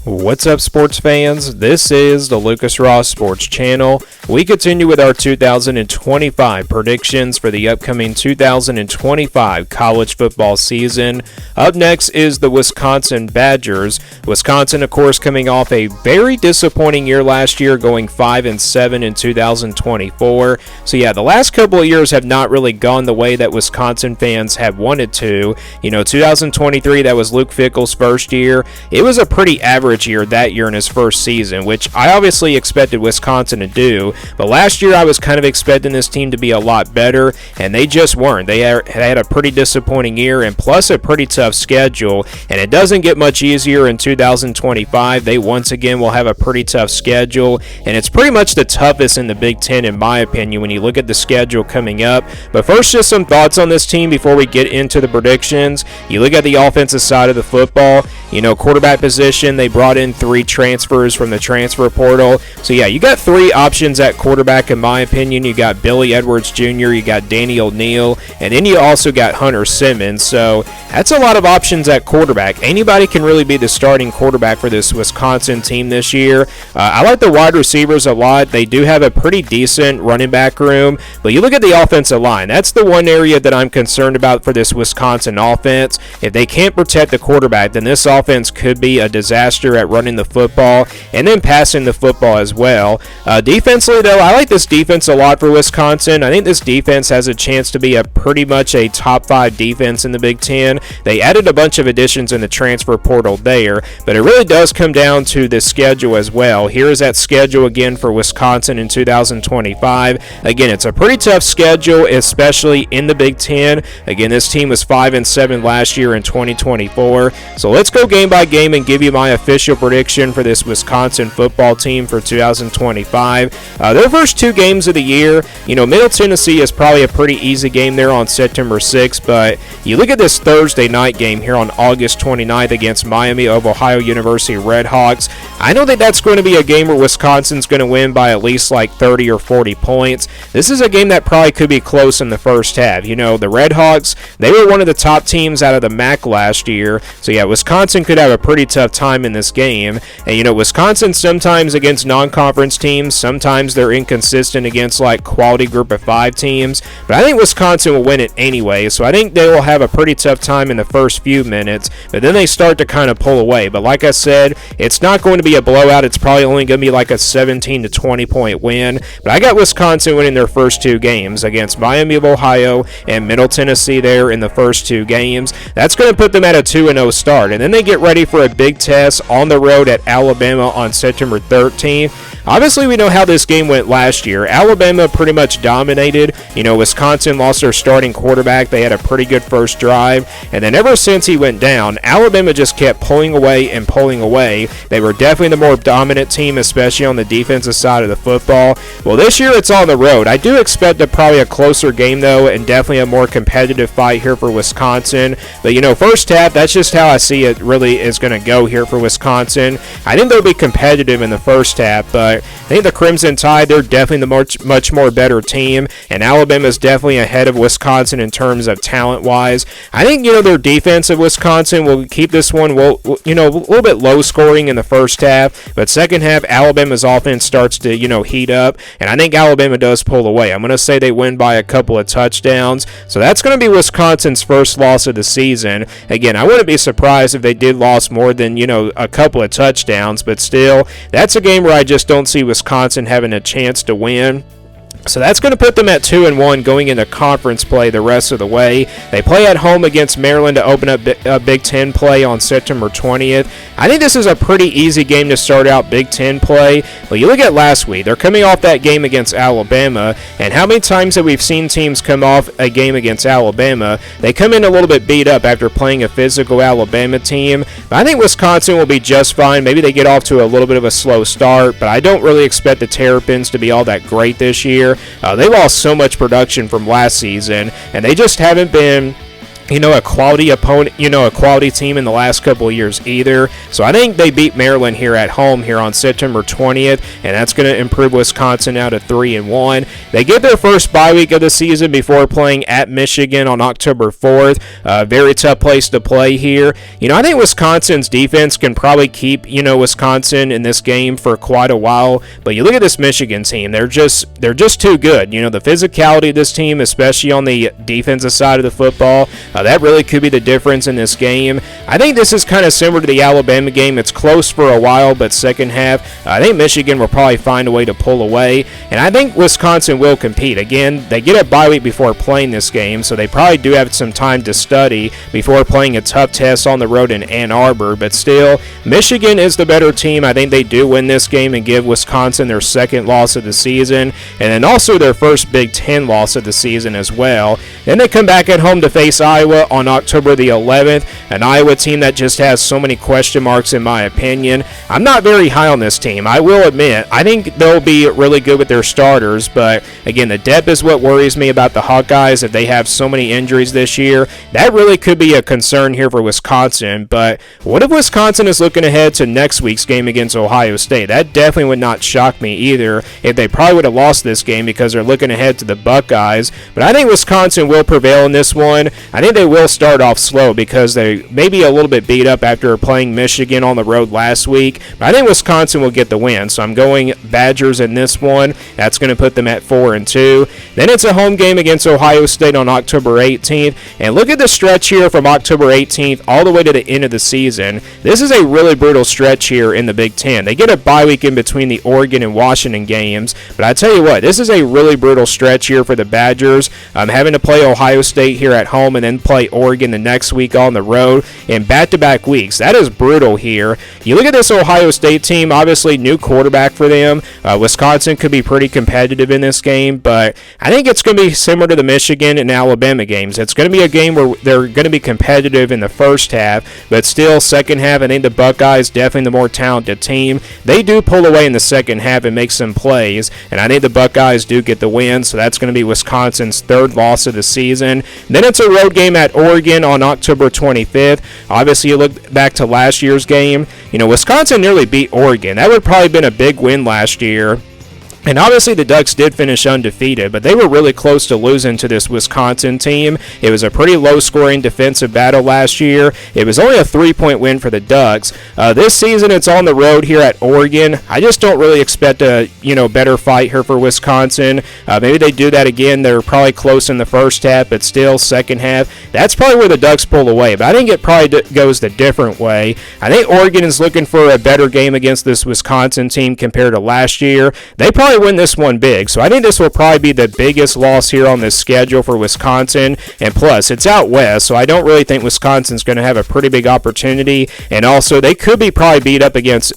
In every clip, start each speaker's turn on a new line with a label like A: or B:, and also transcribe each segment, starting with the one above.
A: What's up, sports fans? This is the Lucas Ross Sports Channel. We continue with our 2025 predictions for the upcoming 2025 college football season. Up next is the Wisconsin Badgers. Wisconsin, of course, coming off a very disappointing year last year, going 5-7 in 2024. So yeah, the last couple of years have not really gone the way that Wisconsin fans have wanted to. 2023, that was Luke Fickell's first year. It was a pretty average year that year in his first season, which I obviously expected Wisconsin to do, but last year I was kind of expecting this team to be a lot better, and they just weren't. They had a pretty disappointing year, and plus a pretty tough schedule, and it doesn't get much easier in 2025. They once again will have a pretty tough schedule, and it's pretty much the toughest in the Big Ten in my opinion when you look at the schedule coming up. But first, just some thoughts on this team before we get into the predictions. You look at the offensive side of the football, quarterback position, they brought in 3 transfers from the transfer portal. So yeah, you got 3 options at quarterback in my opinion. You got Billy Edwards Jr., you got Danny O'Neal, and then you also got Hunter Simmons. So that's a lot of options at quarterback. Anybody can really be the starting quarterback for this Wisconsin team this year. I like the wide receivers a lot. They do have a pretty decent running back room, but you look at the offensive line. That's the one area that I'm concerned about for this Wisconsin offense. If they can't protect the quarterback, then this offense could be a disaster at running the football and then passing the football as well. Defensively, though, I like this defense a lot for Wisconsin. I think this defense has a chance to be pretty much a top 5 defense in the Big Ten. They added a bunch of additions in the transfer portal there, but it really does come down to the schedule as well. Here is that schedule again for Wisconsin in 2025. Again, it's a pretty tough schedule, especially in the Big Ten. Again, this team was 5-7 last year in 2024. So let's go game by game and give you my official prediction for this Wisconsin football team for 2025. Their first 2 games of the year, Middle Tennessee is probably a pretty easy game there on September 6th, but you look at this Thursday night game here on August 29th against Miami of Ohio University Redhawks. I know that that's going to be a game where Wisconsin's going to win by at least like 30 or 40 points. This is a game that probably could be close in the first half. The Redhawks, they were one of the top teams out of the MAC last year, so yeah, Wisconsin could have a pretty tough time in this game. And Wisconsin sometimes against non-conference teams, sometimes they're inconsistent against like quality group of 5 teams, but I think Wisconsin will win it anyway, so I think they will have a pretty tough time in the first few minutes, but then they start to kind of pull away. But like I said, it's not going to be a blowout. It's probably only going to be like a 17 to 20 point win, but I got Wisconsin winning their first 2 games against Miami of Ohio and Middle Tennessee there in the first 2 games. That's going to put them at a 2-0 start, and then they get ready for a big test on the road at Alabama on September 13th. Obviously, we know how this game went last year. Alabama pretty much dominated. Wisconsin lost their starting quarterback. They had a pretty good first drive, and then ever since he went down, Alabama just kept pulling away and pulling away. They were definitely the more dominant team, especially on the defensive side of the football. Well, this year it's on the road. I do expect probably a closer game, though, and definitely a more competitive fight here for Wisconsin. But, first half, that's just how I see it really is going to go here for Wisconsin. I think they'll be competitive in the first half, but I think the Crimson Tide, they're definitely the much more better team, and Alabama's definitely ahead of Wisconsin in terms of talent-wise. I think, their defense of Wisconsin will keep this one, a little bit low-scoring in the first half, but second half, Alabama's offense starts to, heat up, and I think Alabama does pull away. I'm going to say they win by a couple of touchdowns, so that's going to be Wisconsin's first loss of the season. Again, I wouldn't be surprised if they did lose more than, a couple of touchdowns, but still, that's a game where I just don't see Wisconsin having a chance to win. So that's going to put them at 2-1 going into conference play the rest of the way. They play at home against Maryland to open up Big Ten play on September 20th. I think this is a pretty easy game to start out Big Ten play. But you look at last week, they're coming off that game against Alabama, and how many times have we seen teams come off a game against Alabama? They come in a little bit beat up after playing a physical Alabama team. But I think Wisconsin will be just fine. Maybe they get off to a little bit of a slow start, but I don't really expect the Terrapins to be all that great this year. They lost so much production from last season, and they just haven't been a quality opponent, a quality team in the last couple of years either. So I think they beat Maryland here at home here on September 20th, and that's going to improve Wisconsin now to 3-1. They get their first bye week of the season before playing at Michigan on October 4th. Very tough place to play here. I think Wisconsin's defense can probably keep, Wisconsin in this game for quite a while. But you look at this Michigan team, they're just too good. The physicality of this team, especially on the defensive side of the football, that really could be the difference in this game. I think this is kind of similar to the Alabama game. It's close for a while, but second half, I think Michigan will probably find a way to pull away. And I think Wisconsin will compete. Again, they get a bye week before playing this game, so they probably do have some time to study before playing a tough test on the road in Ann Arbor. But still, Michigan is the better team. I think they do win this game and give Wisconsin their second loss of the season, and then also their first Big Ten loss of the season as well. Then they come back at home to face Iowa on October the 11th, an Iowa team that just has so many question marks in my opinion. I'm not very high on this team, I will admit. I think they'll be really good with their starters, but again, the depth is what worries me about the Hawkeyes. If they have so many injuries this year, that really could be a concern here for Wisconsin. But what if Wisconsin is looking ahead to next week's game against Ohio State? That definitely would not shock me either if they probably would have lost this game because they're looking ahead to the Buckeyes. But I think Wisconsin will prevail in this one. I think they will start off slow because they may be a little bit beat up after playing Michigan on the road last week. But I think Wisconsin will get the win, so I'm going Badgers in this one. That's going to put them at 4-2. Then it's a home game against Ohio State on October 18th. And look at the stretch here from October 18th all the way to the end of the season. This is a really brutal stretch here in the Big Ten. They get a bye week in between the Oregon and Washington games. But I tell you what, this is a really brutal stretch here for the Badgers. Having to play Ohio State here at home and then play Oregon the next week on the road in back-to-back weeks. That is brutal here. You look at this Ohio State team, obviously new quarterback for them. Wisconsin could be pretty competitive in this game, but I think it's going to be similar to the Michigan and Alabama games. It's going to be a game where they're going to be competitive in the first half, but still second half, I think the Buckeyes definitely the more talented team. They do pull away in the second half and make some plays, and I think the Buckeyes do get the win, so that's going to be Wisconsin's third loss of the season. Then it's a road game at Oregon on October 25th. Obviously, you look back to last year's game. Wisconsin nearly beat Oregon. That would probably have been a big win last year. And obviously the Ducks did finish undefeated, but they were really close to losing to this Wisconsin team. It was a pretty low-scoring defensive battle last year. It was only a 3-point win for the Ducks. This season it's on the road here at Oregon. I just don't really expect a better fight here for Wisconsin. Maybe they do that again. They're probably close in the first half, but still second half. That's probably where the Ducks pull away, but I think it probably goes the different way. I think Oregon is looking for a better game against this Wisconsin team compared to last year. They probably win this one big, so I think this will probably be the biggest loss here on this schedule for Wisconsin, and plus it's out west, so I don't really think Wisconsin's going to have a pretty big opportunity, and also they could be probably beat up against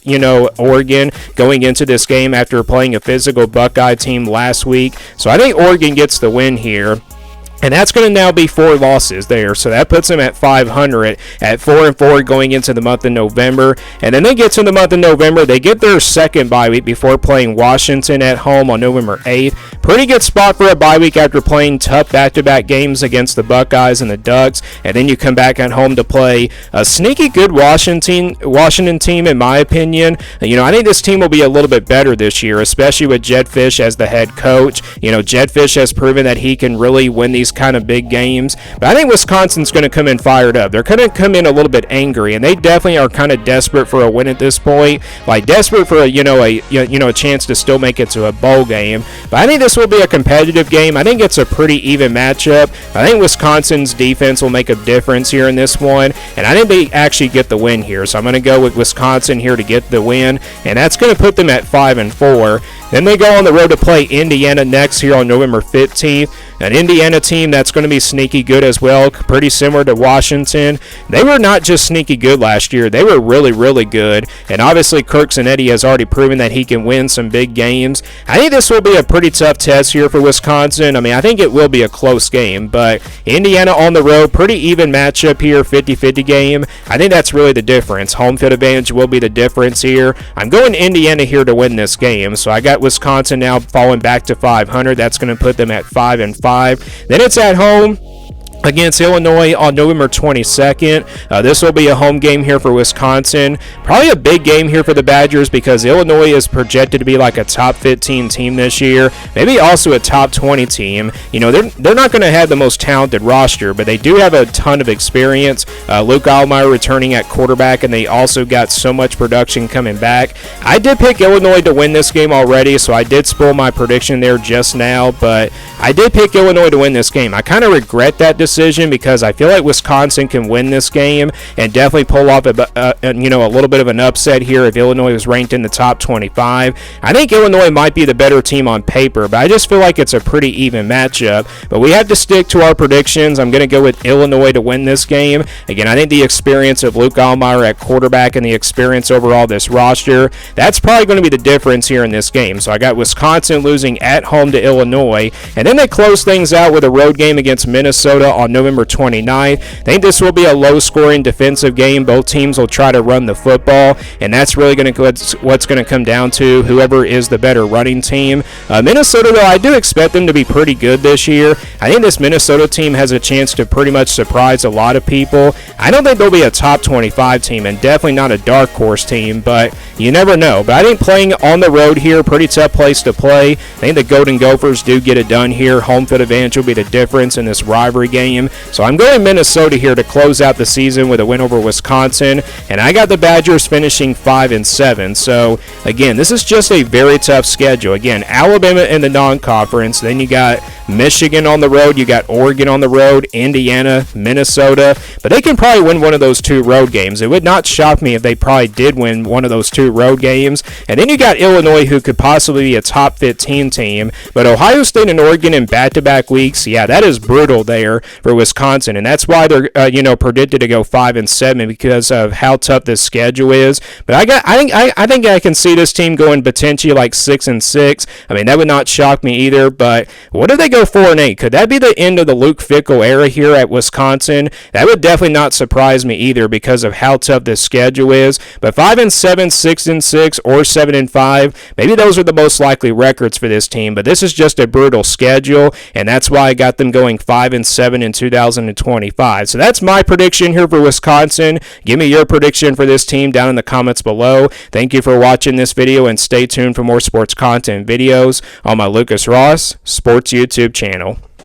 A: Oregon going into this game after playing a physical Buckeye team last week, so I think Oregon gets the win here. And that's going to now be 4 losses there. So that puts them at 500 at 4-4 going into the month of November. And then they get to the month of November. They get their second bye week before playing Washington at home on November 8th. Pretty good spot for a bye week after playing tough back-to-back games against the Buckeyes and the Ducks. And then you come back at home to play a sneaky good Washington team, in my opinion. I think this team will be a little bit better this year, especially with Jedd Fisch as the head coach. Jedd Fisch has proven that he can really win these kind of big games, but I think Wisconsin's going to come in fired up. They're going to come in a little bit angry, and they definitely are kind of desperate for a win at this point, like desperate for a chance to still make it to a bowl game. But I think this will be a competitive game. I think it's a pretty even matchup. I think Wisconsin's defense will make a difference here in this one, and I think they actually get the win here. So I'm going to go with Wisconsin here to get the win, and that's going to put them at 5-4. Then they go on the road to play Indiana next here on November 15th. An Indiana team that's going to be sneaky good as well, pretty similar to Washington. They were not just sneaky good last year. They were really, really good. And obviously Kirk Zanetti has already proven that he can win some big games. I think this will be a pretty tough test here for Wisconsin. I think it will be a close game, but Indiana on the road, pretty even matchup here, 50-50 game. I think that's really the difference. Home field advantage will be the difference here. I'm going Indiana here to win this game, so I got Wisconsin now falling back to 500. That's going to put them at 5-5. Then it's at home against Illinois on November 22nd. This will be a home game here for Wisconsin. Probably a big game here for the Badgers because Illinois is projected to be like a top 15 team this year, maybe also a top 20 team. You know, they're not going to have the most talented roster, but they do have a ton of experience. Luke Altmyer returning at quarterback, and they also got so much production coming back. I did pick Illinois to win this game already, so I did spoil my prediction there just now, but I did pick Illinois to win this game. I kind of regret that decision because I feel like Wisconsin can win this game and definitely pull off a little bit of an upset here if Illinois was ranked in the top 25. I think Illinois might be the better team on paper, but I just feel like it's a pretty even matchup. But we have to stick to our predictions. I'm going to go with Illinois to win this game. Again, I think the experience of Luke Altmyer at quarterback and the experience overall of this roster, that's probably going to be the difference here in this game. So I got Wisconsin losing at home to Illinois, and then they close things out with a road game against Minnesota on November 29th. I think this will be a low-scoring defensive game. Both teams will try to run the football, and that's really going to what's going to come down to whoever is the better running team. Minnesota, though, I do expect them to be pretty good this year. I think this Minnesota team has a chance to pretty much surprise a lot of people. I don't think they'll be a top 25 team, and definitely not a dark horse team, but you never know. But I think playing on the road here, pretty tough place to play. I think the Golden Gophers do get it done here. Home field advantage will be the difference in this rivalry game. So I'm going Minnesota here to close out the season with a win over Wisconsin, and I got the Badgers finishing 5-7. So again, this is just a very tough schedule. Again, Alabama in the non-conference, then you got Michigan on the road, you got Oregon on the road, Indiana, Minnesota, but they can probably win one of those two road games. It would not shock me if they probably did win one of those two road games. And then you got Illinois, who could possibly be a top 15 team, but Ohio State and Oregon in back-to-back weeks, yeah, that is brutal there for Wisconsin, and that's why they're predicted to go 5-7 because of how tough this schedule is. But I think I can see this team going potentially like 6-6. I mean, that would not shock me either. But what if they go 4-8? Could that be the end of the Luke Fickell era here at Wisconsin? That would definitely not surprise me either because of how tough this schedule is. But 5-7, 6-6, or 7-5, maybe those are the most likely records for this team. But this is just a brutal schedule, and that's why I got them going 5-7 in 2025. So that's my prediction here for Wisconsin. Give me your prediction for this team down in the comments below. Thank you for watching this video, and stay tuned for more sports content videos on my Lucas Ross Sports YouTube channel.